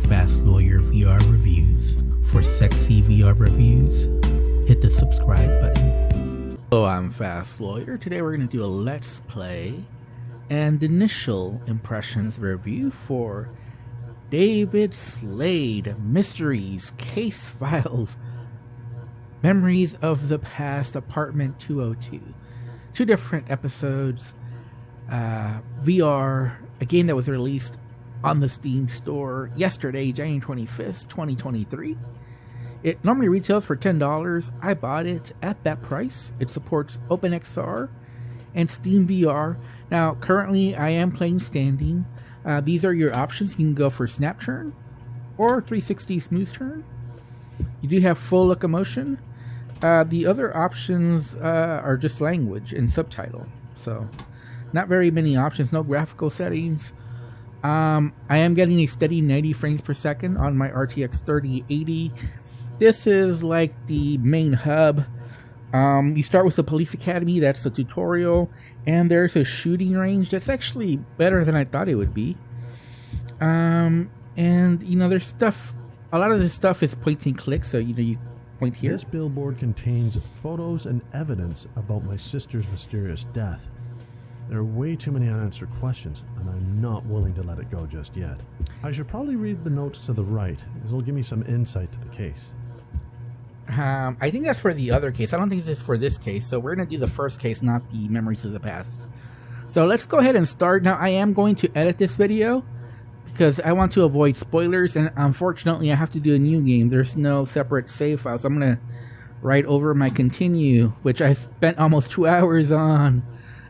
Fast Lawyer VR Reviews. For sexy VR reviews, hit the subscribe button. Hello, I'm Fast Lawyer. Today we're going to do a Let's Play and initial impressions review for David Slade Mysteries, Case Files, Memories of the Past, Apartment 202. Two different episodes. VR, a game that was released on the Steam store yesterday, January 25th, 2023. It normally retails for $10. I bought it at that price. It supports OpenXR and Steam VR. Now, currently, I am playing standing. These are your options. You can go for snap turn or 360 smooth turn. You do have full locomotion. The other options are just language and subtitle. So, not very many options. No graphical settings. I am getting a steady 90 frames per second on my RTX 3080. This is like the main hub. You start with the police academy. That's the tutorial. And there's a shooting range that's actually better than I thought it would be. And, you know, there's stuff. A lot of this stuff is point and click. So, you know, you point here. This billboard contains photos and evidence about my sister's mysterious death. There are way too many unanswered questions, and I'm not willing to let it go just yet. I should probably read the notes to the right. It'll give me some insight to the case. I think that's for the other case. I don't think this is for this case. So we're going to do the first case, not the Memories of the Past. So let's go ahead and start. Now, I am going to edit this video because I want to avoid spoilers. And unfortunately, I have to do a new game. There's no separate save file. So I'm going to write over my continue, which I spent almost 2 hours on.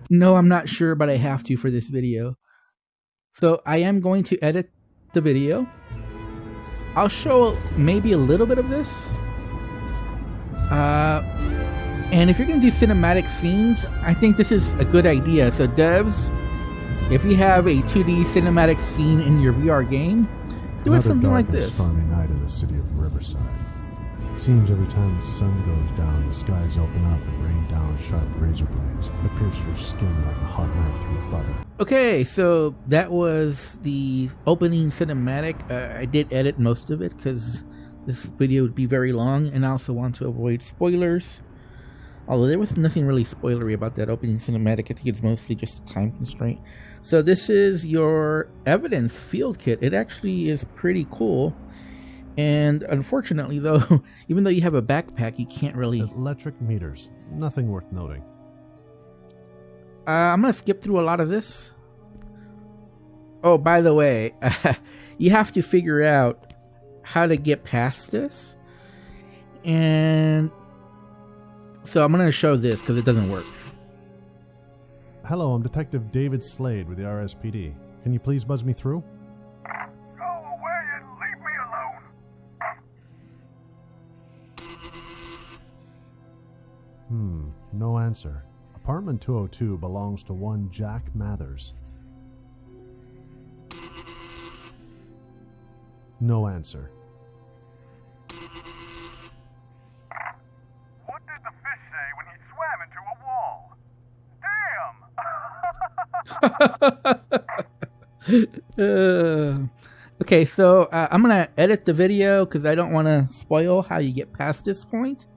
No, I'm not sure, but I have to for this video. So I am going to edit the video. I'll show maybe a little bit of this. And if you're going to do cinematic scenes, I think this is a good idea. So devs, if you have a 2D cinematic scene in your VR game, do it something like this. Stormy night in the city of Riverside. Seems every time the sun goes down, the skies open up and rain down sharp razor blades that pierce your skin like a hot knife through butter. Okay, so that was the opening cinematic. I did edit most of it because this video would be very long, and I also want to avoid spoilers. Although there was nothing really spoilery about that opening cinematic. I think it's mostly just a time constraint. So this is your evidence field kit. It actually is pretty cool. And unfortunately, though, even though you have a backpack, you can't really... Electric meters. Nothing worth noting. I'm going to skip through a lot of this. Oh, by the way, you have to figure out how to get past this. And so I'm going to show this because it doesn't work. Hello, I'm Detective David Slade with the RSPD. Can you please buzz me through? No answer. Apartment 202 belongs to one Jack Mathers. No answer. What did the fish say when he swam into a wall? Damn! Okay, so I'm going to edit the video because I don't want to spoil how you get past this point.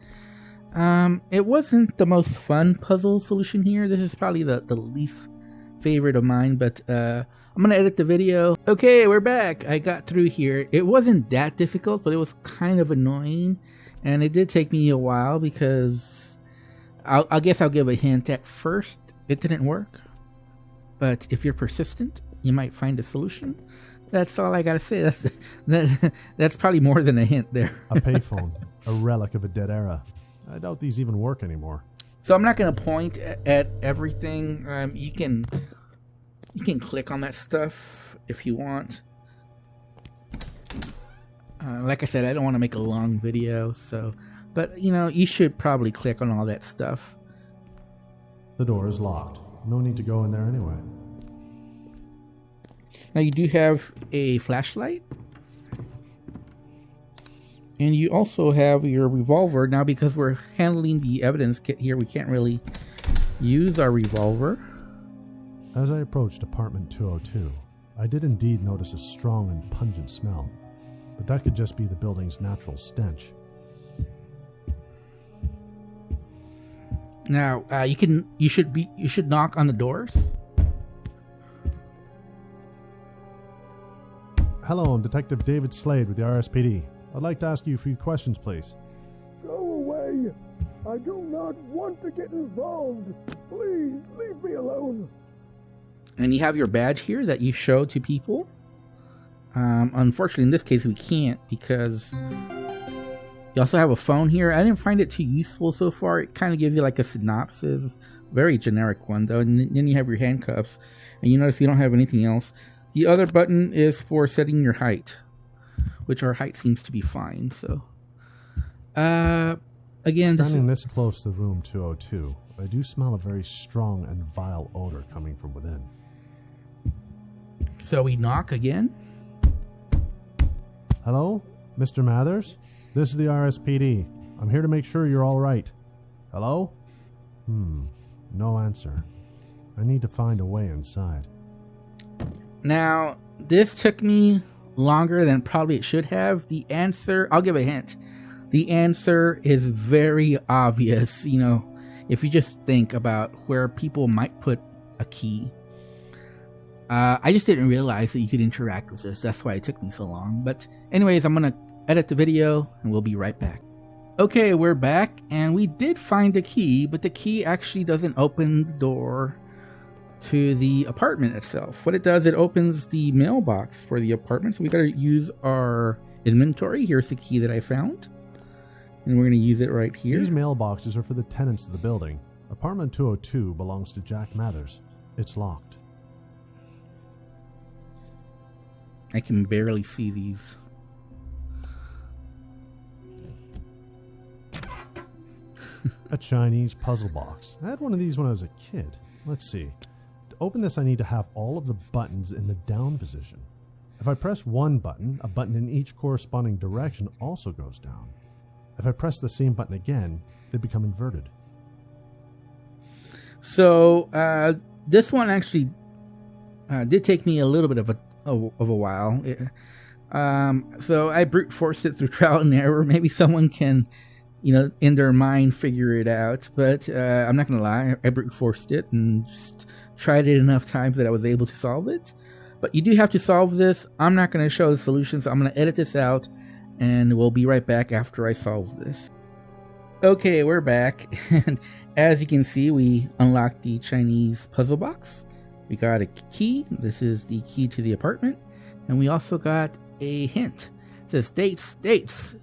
It wasn't the most fun puzzle solution here. This is probably the least favorite of mine, but I'm gonna edit the video. Okay, we're back. I got through here. It wasn't that difficult, but it was kind of annoying, and it did take me a while because I guess I'll give a hint. At first, it didn't work, but if you're persistent, you might find a solution. That's all I gotta say. That's probably more than a hint there. A payphone, a relic of a dead era. I doubt these even work anymore. So I'm not going to point at everything. You can click on that stuff if you want. Like I said, I don't want to make a long video, but you know, you should probably click on all that stuff. The door is locked. No need to go in there anyway. Now you do have a flashlight. And you also have your revolver. Now, because we're handling the evidence kit here, we can't really use our revolver. As I approached apartment 202, I did indeed notice a strong and pungent smell. but that could just be the building's natural stench. Now, you should knock on the doors. Hello, I'm Detective David Slade with the RSPD. I'd like to ask you a few questions, please. Go away! I do not want to get involved! Please, leave me alone! And you have your badge here that you show to people. Unfortunately, in this case, we can't because you also have a phone here. I didn't find it too useful so far. It kind of gives you like a synopsis. Very generic one, though. And then you have your handcuffs. And you notice you don't have anything else. The other button is for setting your height, which our height seems to be fine. So, again, standing this close to room 202, I do smell a very strong and vile odor coming from within. So we knock again. Hello, Mr. Mathers? This is the RSPD. I'm here to make sure you're all right. Hello? No answer. I need to find a way inside. Now, this took me longer than probably it should have. The answer, I'll give a hint. The answer is very obvious, you know, if you just think about where people might put a key. I just didn't realize that you could interact with this. That's why it took me so long. But anyways, I'm going to edit the video and we'll be right back. Okay, we're back and we did find a key, but the key actually doesn't open the door to the apartment itself. What it does, it opens the mailbox for the apartment. So we got to use our inventory. Here's the key that I found. And we're going to use it right here. These mailboxes are for the tenants of the building. Apartment 202 belongs to Jack Mathers. It's locked. I can barely see these. A Chinese puzzle box. I had one of these when I was a kid. Let's see. To open this, I need to have all of the buttons in the down position. If I press one button, a button in each corresponding direction also goes down. If I press the same button again, they become inverted. So this one actually did take me a little bit of a while. So I brute forced it through trial and error. Maybe someone can, you know, in their mind figure it out. But I'm not gonna lie, I brute forced it and just tried it enough times that I was able to solve it. But you do have to solve this. I'm not gonna show the solution, so I'm gonna edit this out, and we'll be right back after I solve this. Okay, we're back, and as you can see, we unlocked the Chinese puzzle box. We got a key. This is the key to the apartment. And we also got a hint. It says, States.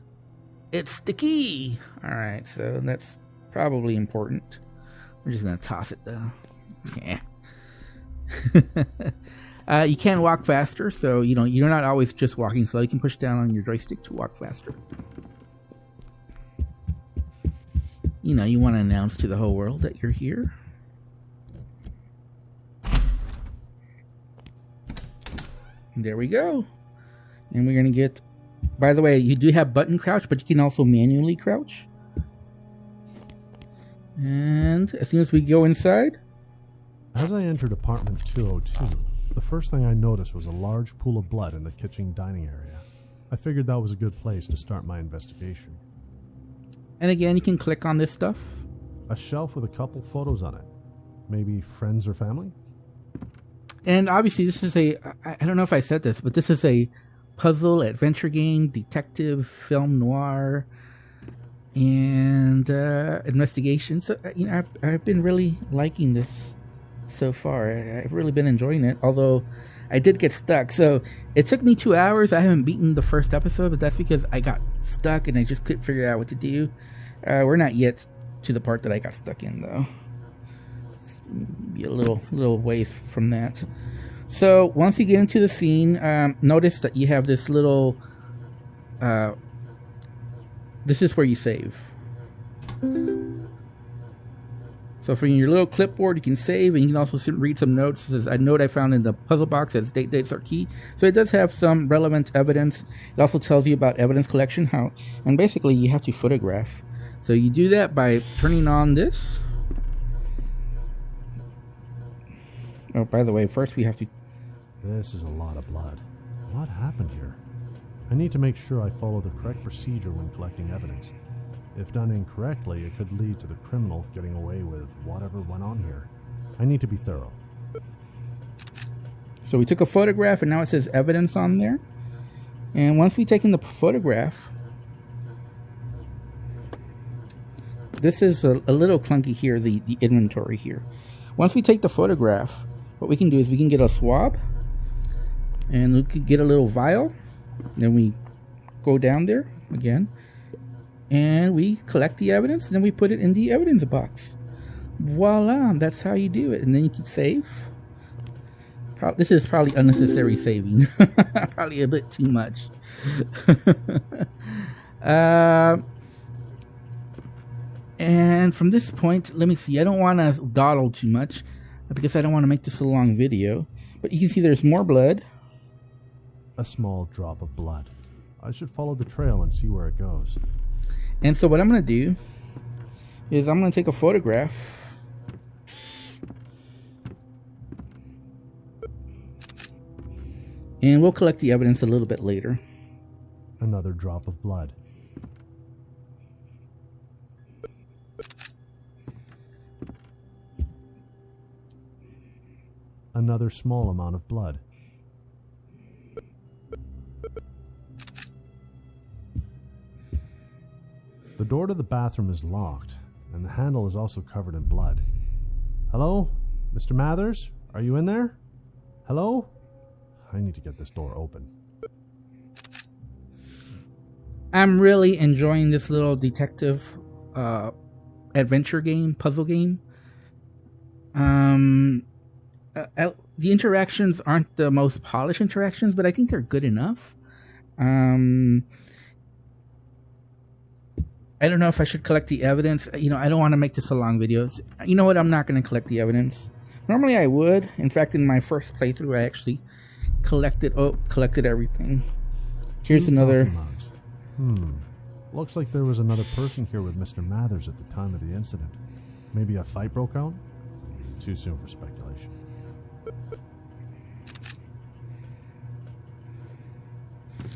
It's the key. All right, so that's probably important. We're just going to toss it, though. Yeah. You can walk faster, so you know you're not always just walking slow. You can push down on your joystick to walk faster. You know, you want to announce to the whole world that you're here. There we go. And we're going to get... By the way, you do have button crouch, but you can also manually crouch. And as soon as we go inside... As I entered apartment 202, the first thing I noticed was a large pool of blood in the kitchen dining area. I figured that was a good place to start my investigation. And again, you can click on this stuff. A shelf with a couple photos on it. Maybe friends or family? And obviously this is a, I don't know if I said this, but this is a puzzle adventure game, detective, film noir, and investigation. So, you know, I've been really liking this so far. I've really been enjoying it, although I did get stuck. So it took me 2 hours. I haven't beaten the first episode, but that's because I got stuck and I just couldn't figure out what to do. We're not yet to the part that I got stuck in, though. Be a little ways from that. So once you get into the scene, notice that you have this little this is where you save. So from your little clipboard you can save, and you can also read some notes. This is a note I found in the puzzle box that dates are key. So it does have some relevant evidence. It also tells you about evidence collection, and basically you have to photograph. So you do that by turning on this. Oh, by the way, first we have to... This is a lot of blood. What happened here? I need to make sure I follow the correct procedure when collecting evidence. If done incorrectly, it could lead to the criminal getting away with whatever went on here. I need to be thorough. So we took a photograph and now it says evidence on there. And once we've taken the photograph, this is a little clunky here, the inventory here. Once we take the photograph, what we can do is we can get a swab and we could get a little vial. Then we go down there again and we collect the evidence, and then we put it in the evidence box. Voila, that's how you do it. And then you can save. This is probably unnecessary saving. Probably a bit too much. And from this point, let me see. I don't want to dawdle too much because I don't want to make this a long video. But you can see there's more blood. A small drop of blood. I should follow the trail and see where it goes. And so what I'm going to do is I'm going to take a photograph. And we'll collect the evidence a little bit later. Another drop of blood. Another small amount of blood. The door to the bathroom is locked, and the handle is also covered in blood. Hello? Mr. Mathers? Are you in there? Hello? I need to get this door open. I'm really enjoying this little detective adventure game, puzzle game. The interactions aren't the most polished interactions, but I think they're good enough. I don't know if I should collect the evidence. You know, I don't want to make this a long video. You know what? I'm not going to collect the evidence. Normally I would. In fact, in my first playthrough, I actually collected everything. Here's another. Looks like there was another person here with Mr. Mathers at the time of the incident. Maybe a fight broke out? Too soon for speculation.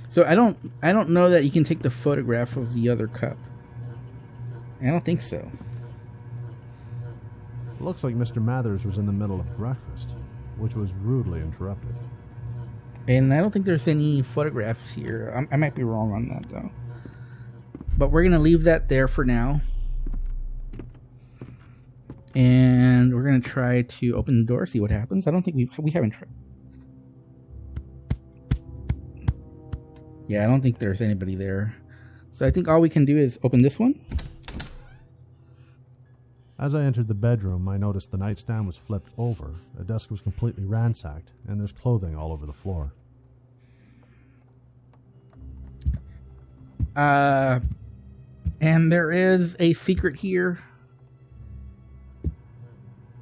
So I don't know that you can take the photograph of the other cup. I don't think so. Looks like Mr. Mathers was in the middle of breakfast, which was rudely interrupted. And I don't think there's any photographs here. I might be wrong on that, though. But we're going to leave that there for now. And we're going to try to open the door, see what happens. I don't think we haven't tried. Yeah, I don't think there's anybody there. So I think all we can do is open this one. As I entered the bedroom, I noticed the nightstand was flipped over, a desk was completely ransacked, and there's clothing all over the floor. And there is a secret here.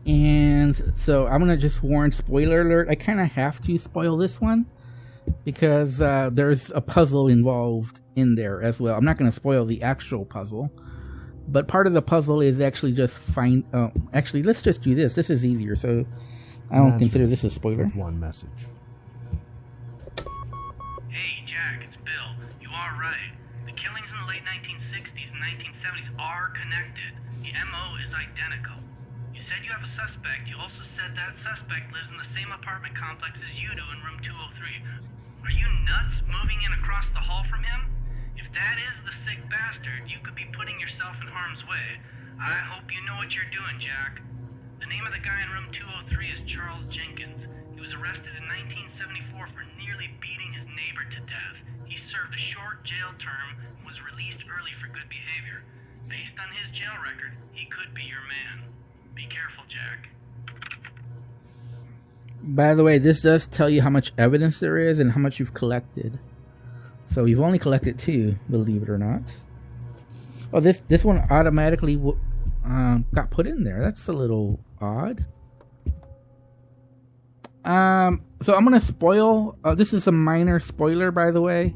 And so I'm going to just warn, spoiler alert, I kind of have to spoil this one because there's a puzzle involved in there as well. I'm not going to spoil the actual puzzle. But part of the puzzle is actually just actually, let's just do this. This is easier, so I don't consider this a spoiler. One message. Hey, Jack, it's Bill. You are right. The killings in the late 1960s and 1970s are connected. The MO is identical. You said you have a suspect. You also said that suspect lives in the same apartment complex as you do in room 203. Are you nuts moving in across the hall from him? If that is the sick bastard, you could be putting yourself in harm's way. I hope you know what you're doing, Jack. The name of the guy in room 203 is Charles Jenkins. He was arrested in 1974 for nearly beating his neighbor to death. He served a short jail term and was released early for good behavior. Based on his jail record, he could be your man. Be careful, Jack. By the way, this does tell you how much evidence there is and how much you've collected. So we've only collected 2, believe it or not. Oh, this one automatically got put in there. That's a little odd. So I'm gonna spoil. This is a minor spoiler, by the way,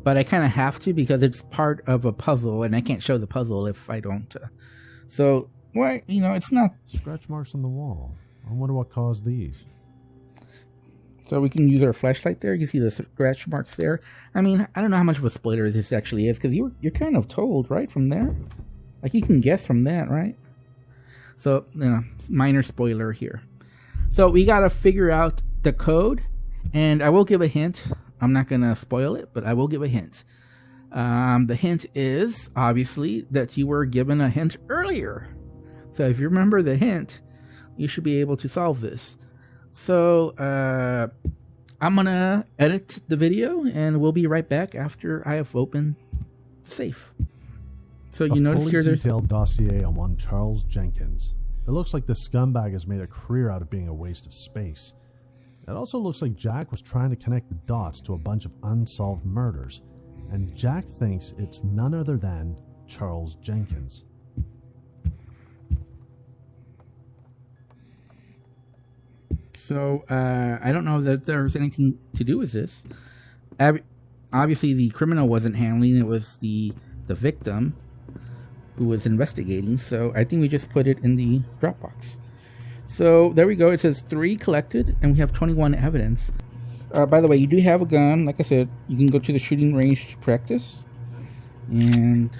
but I kind of have to because it's part of a puzzle, and I can't show the puzzle if I don't. So why? It's not. Scratch marks on the wall. I wonder what caused these. So we can use our flashlight there. You can see the scratch marks there. I mean, I don't know how much of a spoiler this actually is, because you're kind of told, right, from there? Like, you can guess from that, right? So, you know, minor spoiler here. So we got to figure out the code, and I will give a hint. I'm not going to spoil it, but I will give a hint. The hint is, obviously, that you were given a hint earlier. So if you remember the hint, you should be able to solve this. So I'm going to edit the video, and we'll be right back after I have opened the safe. So you notice here there's a detailed dossier on one Charles Jenkins. It looks like this scumbag has made a career out of being a waste of space. It also looks like Jack was trying to connect the dots to a bunch of unsolved murders, and Jack thinks it's none other than Charles Jenkins. So I don't know that there's anything to do with this. Obviously, the criminal wasn't handling it; was the victim who was investigating. So I think we just put it in the Dropbox. So there we go. It says 3 collected, and we have 21 evidence. By the way, you do have a gun. Like I said, you can go to the shooting range to practice. And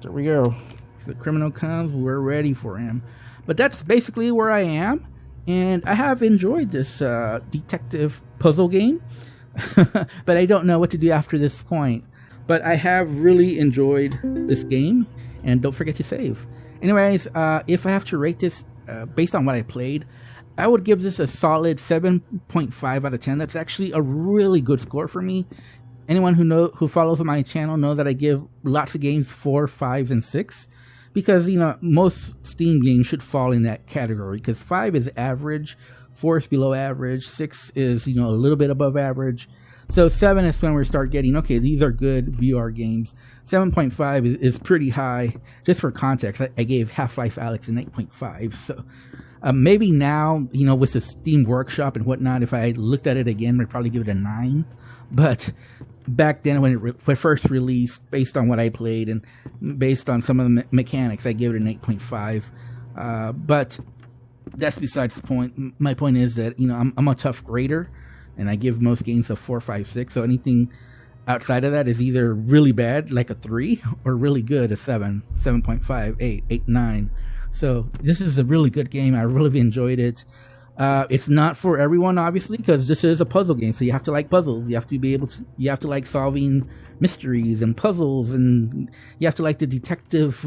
there we go. If the criminal comes, we're ready for him. But that's basically where I am. And I have enjoyed this detective puzzle game. But I don't know what to do after this point. But I have really enjoyed this game. And don't forget to save. Anyways, if I have to rate this based on what I played, I would give this a solid 7.5 out of 10. That's actually a really good score for me. Anyone who follows my channel know that I give lots of games 4, 5s, and 6. Because, you know, most Steam games should fall in that category. Because 5 is average, 4 is below average, 6 is, you know, a little bit above average. So 7 is when we start getting, okay, these are good VR games. 7.5 is pretty high. Just for context, I gave Half-Life Alyx an 8.5. So maybe now, you know, with the Steam Workshop and whatnot, if I looked at it again, I'd probably give it a 9. But back then when it first released, based on what I played and based on some of the mechanics, I gave it an 8.5. But that's besides the point. My point is that, you know, I'm a tough grader. And I give most games a 4, 5, 6. So anything outside of that is either really bad, like a 3, or really good, a 7, 7.5, 8, 9. So this is a really good game. I really enjoyed it. It's not for everyone, obviously, because this is a puzzle game. So you have to like puzzles. You have to be able to. You have to like solving mysteries and puzzles, and you have to like the detective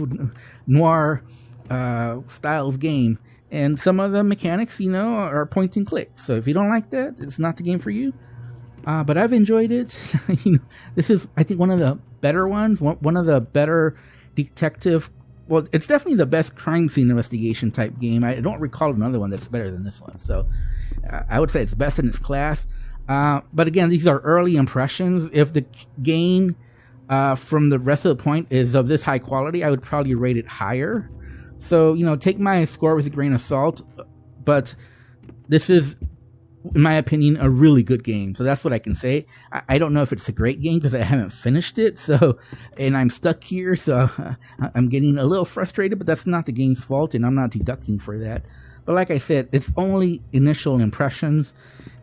noir style of game. And some of the mechanics, you know, are point and click. So if you don't like that, it's not the game for you. But I've enjoyed it. You know, this is, I think, one of the better ones. One of the better detective. Well, it's definitely the best crime scene investigation type game. I don't recall another one that's better than this one. So I would say it's best in its class. But again, these are early impressions. If the game from the rest of the point is of this high quality, I would probably rate it higher. So, you know, take my score with a grain of salt, but this is, in my opinion, a really good game. So that's what I can say. I don't know if it's a great game because I haven't finished it. So, and I'm stuck here. So I'm getting a little frustrated, but that's not the game's fault. And I'm not deducting for that. But like I said, it's only initial impressions.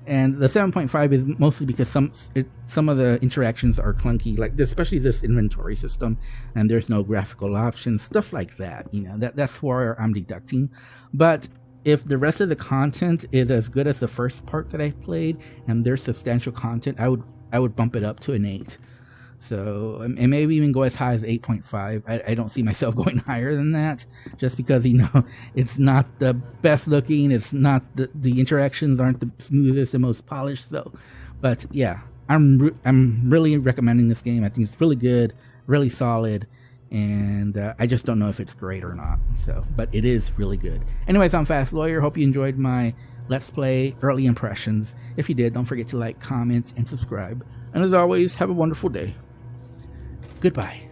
And the 7.5 is mostly because some of the interactions are clunky, like especially this inventory system, and there's no graphical options, stuff like that. You know, that's where I'm deducting. But if the rest of the content is as good as the first part that I played, and there's substantial content, I would bump it up to an 8. So, and maybe even go as high as 8.5. I don't see myself going higher than that, just because, you know, it's not the best looking. It's not the interactions aren't the smoothest and most polished, though. But yeah, I'm really recommending this game. I think it's really good, really solid, and I just don't know if it's great or not. So, but it is really good. Anyways, I'm Fast Lawyer. Hope you enjoyed my Let's Play early impressions. If you did, don't forget to like, comment, and subscribe. And as always, have a wonderful day. Goodbye.